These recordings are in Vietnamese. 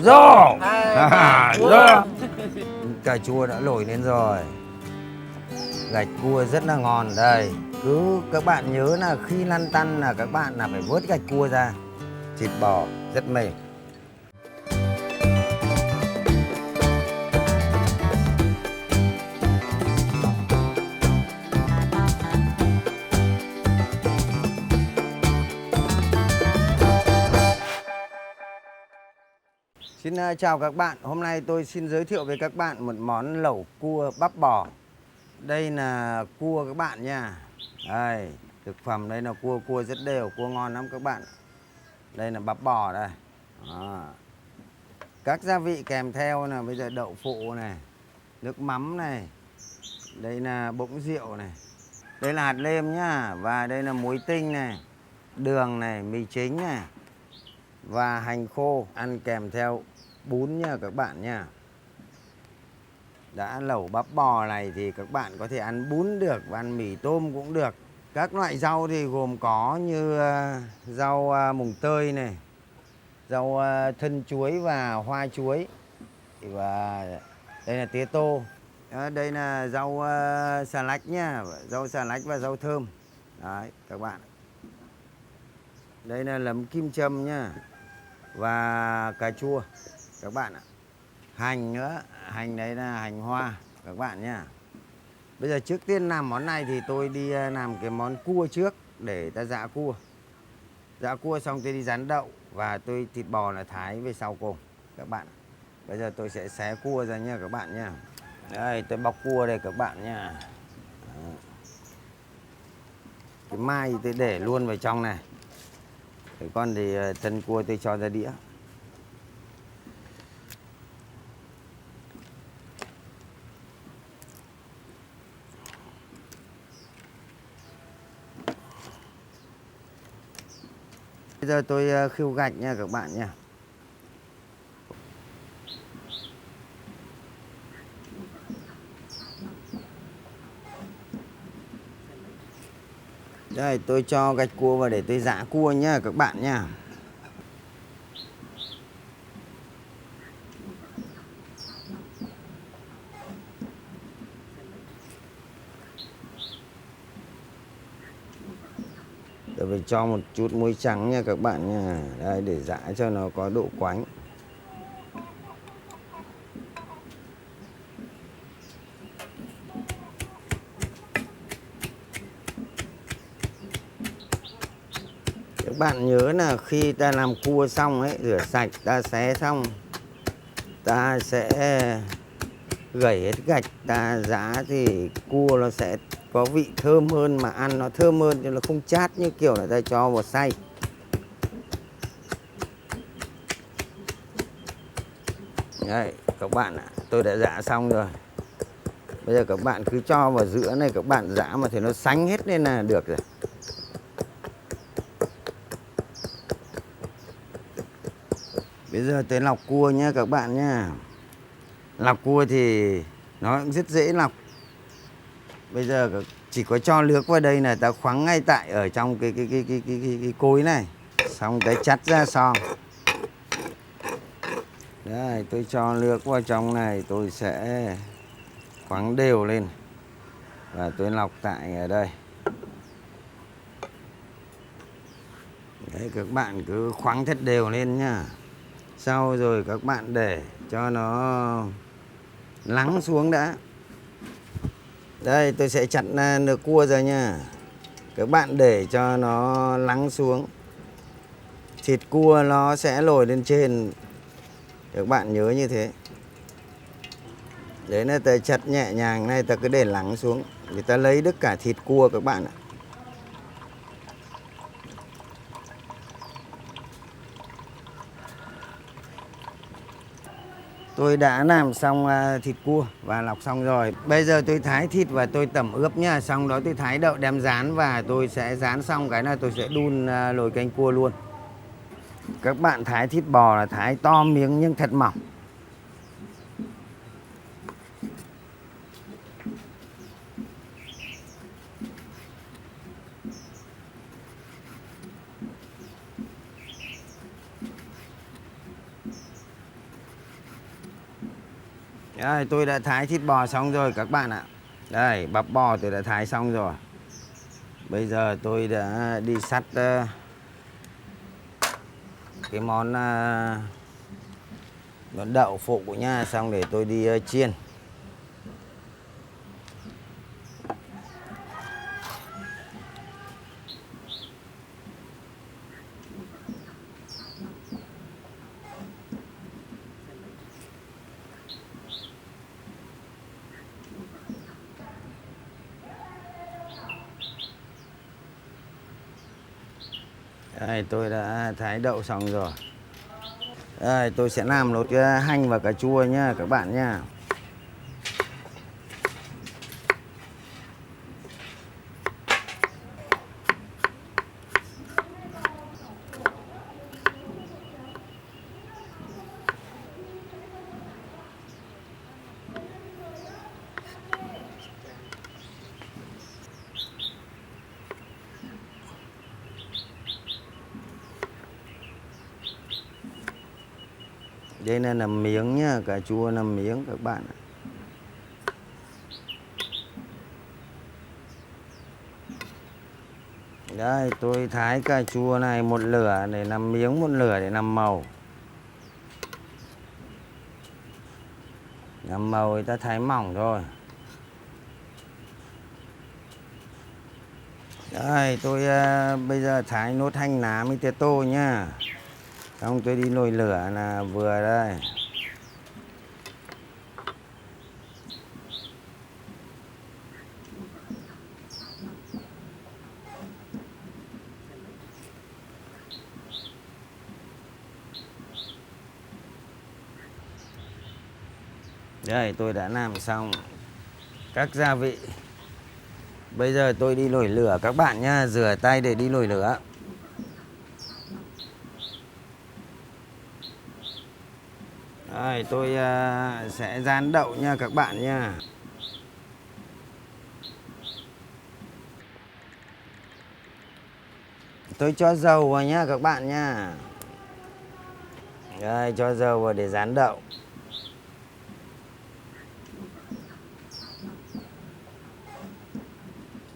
Rô. Rô. Cà chua đã nổi lên rồi. Gạch cua rất là ngon đây. Cứ các bạn nhớ là khi lăn tăn là các bạn là phải vớt gạch cua ra. Thịt bò rất mềm. Xin chào các bạn. Hôm nay tôi xin giới thiệu với các bạn một món lẩu cua bắp bò. Đây là cua các bạn nha. Đây, thực phẩm đây là cua rất đều, cua ngon lắm các bạn. Đây là bắp bò đây. Đó. Các gia vị kèm theo là bây giờ đậu phụ này, nước mắm này, đây là bỗng rượu này, đây là hạt nêm nhá, và đây là muối tinh này, đường này, mì chính này và hành khô, ăn kèm theo bún nha các bạn nha. Đã lẩu bắp bò này thì các bạn có thể ăn bún được và ăn mì tôm cũng được. Các loại rau thì gồm có như rau mùng tơi này, rau thân chuối và hoa chuối, và đây là tía tô. Đây là rau xà lách nhá, rau xà lách và rau thơm. Đấy các bạn. Đây là nấm kim châm nhá, và cà chua các bạn ạ. Hành nữa, hành đấy là hành hoa các bạn nhá. Bây giờ trước tiên làm món này thì tôi đi làm cái món cua trước để ta giã cua. Giã cua xong tôi đi rán đậu và tôi thịt bò là thái về sau cùng các bạn. Bây giờ tôi sẽ xé cua ra nha các bạn nha. Đây tôi bóc cua đây các bạn nha. Cái mai tôi để luôn vào trong này. Cái con thì chân cua tôi cho ra đĩa. Bây giờ tôi khêu gạch nha các bạn nha. Đây tôi cho gạch cua vào để tôi giã cua nha các bạn nha. Tôi phải cho một chút muối trắng nha các bạn nha. Đây để giã cho nó có độ quánh. Các bạn nhớ là khi ta làm cua xong ấy, rửa sạch, ta xé xong, ta sẽ gẩy hết gạch, ta giã thì cua nó sẽ có vị thơm hơn, mà ăn nó thơm hơn chứ nó không chát như kiểu là ta cho vào xay. Đây các bạn ạ, tôi đã giã xong rồi. Bây giờ các bạn cứ cho vào giữa này, các bạn giã mà thì nó sánh hết lên là được rồi. Bây giờ tới lọc cua nhé các bạn nha. Lọc cua thì nó cũng rất dễ lọc. Bây giờ chỉ có cho nước vào đây là ta khoắng ngay tại ở trong cái cối này. Xong cái chắt ra xong. Đây tôi cho nước vào trong này, tôi sẽ khoắng đều lên. Và tôi lọc tại ở đây. Đấy các bạn cứ khoắng thật đều lên nhá. Sau rồi các bạn để cho nó lắng xuống đã. Đây tôi sẽ chặt nước cua ra nha. Các bạn để cho nó lắng xuống. Thịt cua nó sẽ nổi lên trên. Các bạn nhớ như thế. Đấy là ta chặt nhẹ nhàng này, ta cứ để lắng xuống. Người ta lấy được cả thịt cua các bạn ạ. Tôi đã làm xong thịt cua và lọc xong rồi. Bây giờ tôi thái thịt và tôi tẩm ướp nhá. Xong đó tôi thái đậu đem rán và tôi sẽ rán xong cái là tôi sẽ đun nồi canh cua luôn. Các bạn thái thịt bò là thái to miếng nhưng thật mỏng. Đây, tôi đã thái thịt bò xong rồi các bạn ạ. Đây, bắp bò tôi đã thái xong rồi. Bây giờ tôi đã đi sắt cái món đậu phụ của nha, xong để tôi đi chiên. Đây, tôi đã thái đậu xong rồi. Đây, tôi sẽ làm nốt cái hành và cà chua nhá các bạn nhá. Đây là nằm miếng nhá, cà chua nằm miếng các bạn. Đây, tôi thái cà chua này một lửa để làm miếng, một lửa để làm màu. Làm màu người ta thái mỏng thôi. Đây, tôi bây giờ thái nốt hành lá với tía tô nhá. Xong tôi đi nồi lửa là vừa đây. Đây, tôi đã làm xong các gia vị. Bây giờ tôi đi nồi lửa các bạn nhá, rửa tay để đi nồi lửa. Đây, tôi sẽ rán đậu nha các bạn nha. Tôi cho dầu vào nha các bạn nha. Đây, cho dầu vào để rán đậu.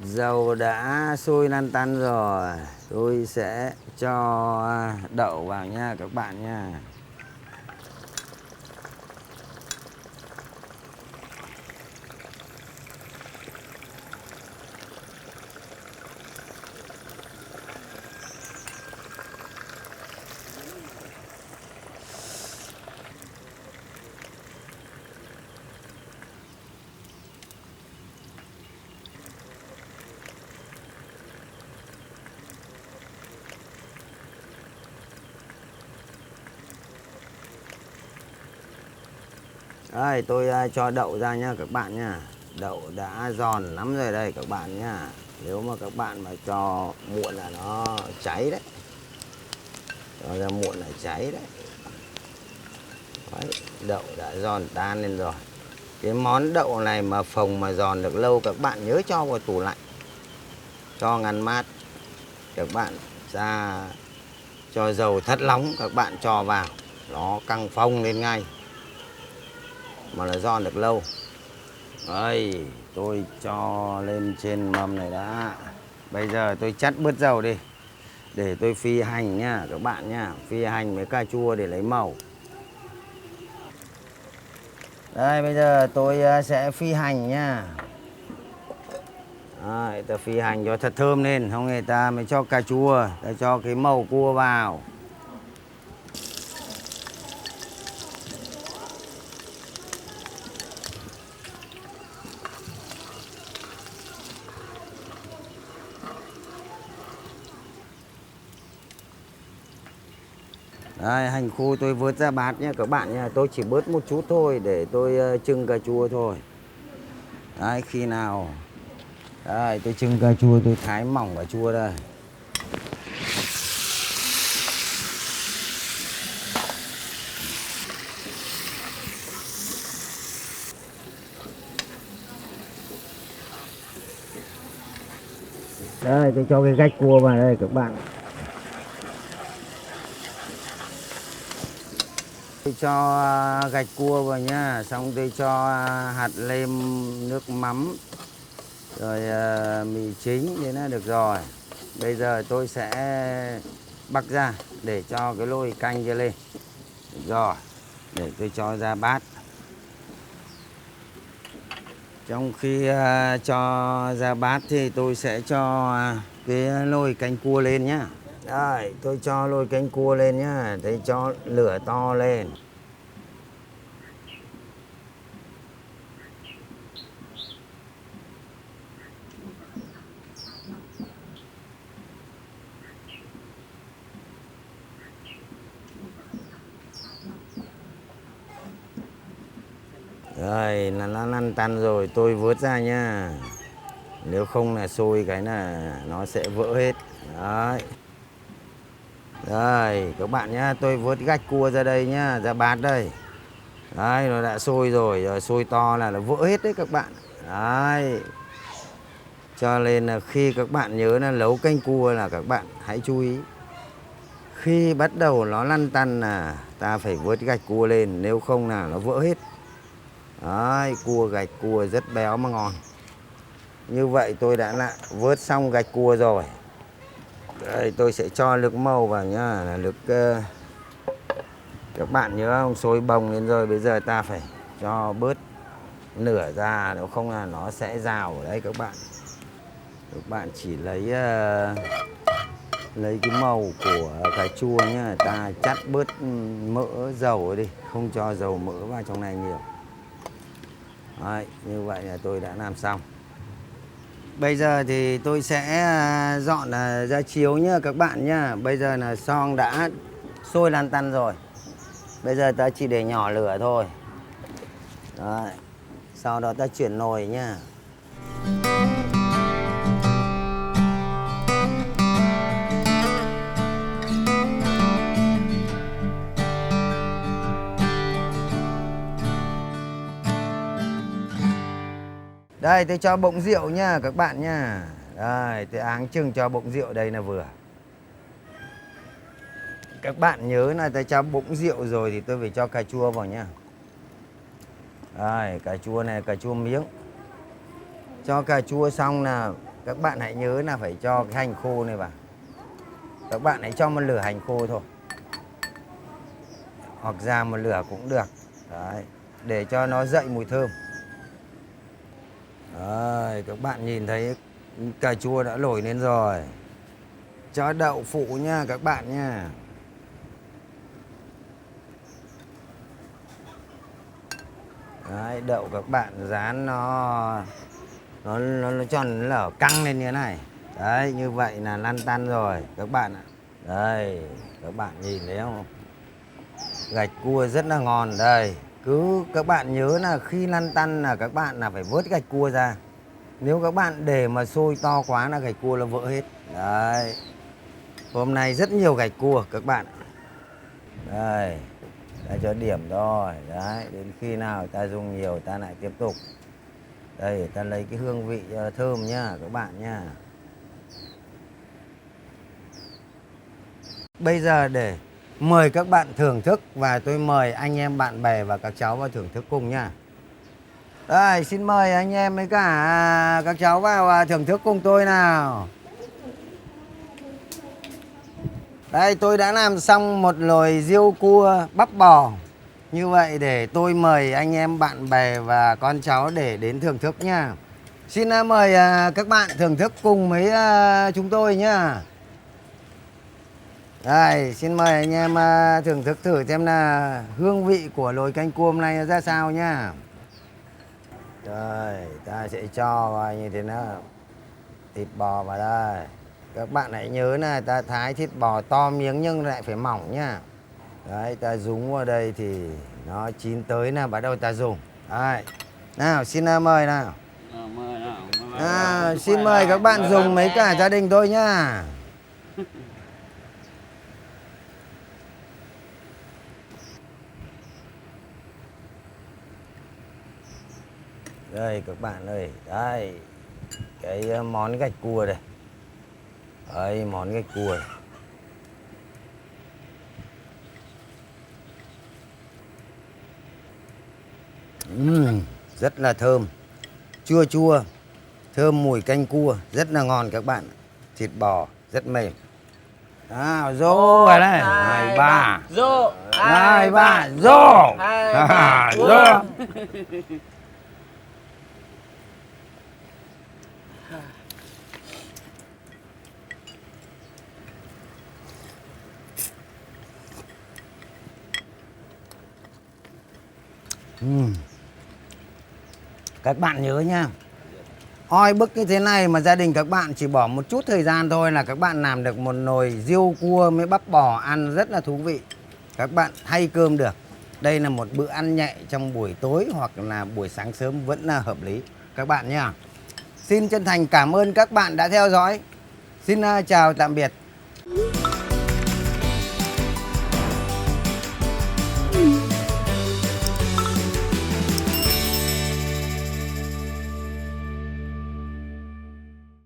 Dầu đã sôi lăn tăn rồi. Tôi sẽ cho đậu vào nha các bạn nha. Đây, tôi cho đậu ra nha các bạn nha. Đậu đã giòn lắm rồi đây các bạn nha. Nếu mà các bạn mà cho muộn là nó cháy đấy. Cho ra muộn là cháy đấy. Đấy, đậu đã giòn tan lên rồi. Cái món đậu này mà phồng mà giòn được lâu các bạn nhớ cho vào tủ lạnh. Cho ngăn mát. Các bạn ra cho dầu thất nóng các bạn cho vào. Nó căng phồng lên ngay. Mà nó giòn được lâu. Đây, tôi cho lên trên mâm này đã. Bây giờ tôi chắt bớt dầu đi. Để tôi phi hành nha các bạn nha. Phi hành với cà chua để lấy màu. Đây, bây giờ tôi sẽ phi hành nha. Đấy, ta phi hành cho thật thơm lên. Xong người ta mới cho cà chua. Ta cho cái màu cua vào. Đây, hành khô tôi vớt ra bát nhé các bạn nha. Tôi chỉ bớt một chút thôi để tôi trưng cà chua thôi. Đấy, khi nào đây, tôi trưng cà chua, tôi thái mỏng cà chua đây. Đây, tôi cho cái gạch cua vào đây các bạn. Tôi cho gạch cua vào nhá, xong tôi cho hạt lem, nước mắm, rồi mì chính, thế là được rồi. Bây giờ tôi sẽ bắc ra để cho cái nồi canh kia lên. Được rồi, để tôi cho ra bát. Trong khi cho ra bát thì tôi sẽ cho cái nồi canh cua lên nhá. Đây, tôi cho nồi canh cua lên nhá, tôi cho lửa to lên. Rồi, là nó lăn tăn rồi, tôi vớt ra nhá. Nếu không là sôi cái là nó sẽ vỡ hết. Đấy. Đây, các bạn nhá, tôi vớt gạch cua ra đây nhá, ra bát đây. Đấy, nó đã sôi rồi, sôi to là nó vỡ hết đấy các bạn. Đấy. Cho nên là khi các bạn nhớ là nấu canh cua là các bạn hãy chú ý. Khi bắt đầu nó lăn tăn là ta phải vớt gạch cua lên, nếu không là nó vỡ hết. Đấy, cua gạch cua rất béo mà ngon. Như vậy tôi đã lại vớt xong gạch cua rồi. Đây, tôi sẽ cho nước màu vào nhá, là nước các bạn nhớ không, sôi bồng lên rồi, bây giờ ta phải cho bớt nửa ra, nếu không là nó sẽ rào ở đây các bạn. Các bạn chỉ lấy cái màu của cà chua nhá, ta chắt bớt mỡ dầu đi, không cho dầu mỡ vào trong này nhiều. Đấy, như vậy là tôi đã làm xong. Bây giờ thì tôi sẽ dọn ra chiếu nhá các bạn nhá. Bây giờ là xoong đã sôi lăn tăn rồi. Bây giờ ta chỉ để nhỏ lửa thôi. Đấy. Sau đó ta chuyển nồi nhá. Đây, tôi cho bụng rượu nha các bạn nha. Đây, tôi áng chừng cho bụng rượu đây là vừa. Các bạn nhớ là tôi cho bụng rượu rồi thì tôi phải cho cà chua vào nhá. Đây, cà chua này, cà chua miếng. Cho cà chua xong là các bạn hãy nhớ là phải cho cái hành khô này vào. Các bạn hãy cho một lửa hành khô thôi. Hoặc ra một lửa cũng được. Đấy, để cho nó dậy mùi thơm. Đấy, các bạn nhìn thấy cà chua đã nổi lên rồi. Cho đậu phụ nha các bạn nha. Đấy, đậu các bạn rán nó tròn lở căng lên như thế này. Đấy, như vậy là lăn tăn rồi các bạn ạ. Đây, các bạn nhìn thấy không? Gạch cua rất là ngon. Đây, cứ các bạn nhớ là khi lăn tăn là các bạn là phải vớt gạch cua ra. Nếu các bạn để mà sôi to quá là gạch cua nó vỡ hết. Đấy. Hôm nay rất nhiều gạch cua các bạn. Đây, ta cho điểm thôi. Đấy, đến khi nào ta dùng nhiều ta lại tiếp tục. Đây, ta lấy cái hương vị thơm nhá các bạn nhá. Bây giờ để mời các bạn thưởng thức và tôi mời anh em bạn bè và các cháu vào thưởng thức cùng nha. Đây, xin mời anh em với cả các cháu vào thưởng thức cùng tôi nào. Đây, tôi đã làm xong một nồi riêu cua bắp bò. Như vậy để tôi mời anh em bạn bè và con cháu để đến thưởng thức nha. Xin mời các bạn thưởng thức cùng với chúng tôi nhá. Đây, xin mời anh em thưởng thức thử xem là hương vị của nồi canh cua hôm nay ra sao nhá. Rồi, ta sẽ cho vào như thế nào. Thịt bò vào đây. Các bạn hãy nhớ là ta thái thịt bò to miếng nhưng lại phải mỏng nhá. Đấy, ta rúng vào đây thì nó chín tới là bắt đầu ta dùng. Đấy. Nào, xin mời nào. Xin mời các bạn dùng mấy cả gia đình tôi nhá. Đây các bạn ơi, đây cái món gạch cua đây. Đấy, món gạch cua. Rất là thơm, chua chua, thơm mùi canh cua, rất là ngon các bạn. Thịt bò rất mềm. Nào, rô rồi đây. 2, 3. Rô. 2, 3, rô. 2, 3, Rô. Các bạn nhớ nha, oi bức như thế này mà gia đình các bạn chỉ bỏ một chút thời gian thôi là các bạn làm được một nồi riêu cua với bắp bò ăn rất là thú vị. Các bạn thay cơm được. Đây là một bữa ăn nhẹ trong buổi tối hoặc là buổi sáng sớm vẫn là hợp lý các bạn nha. Xin chân thành cảm ơn các bạn đã theo dõi. Xin chào tạm biệt.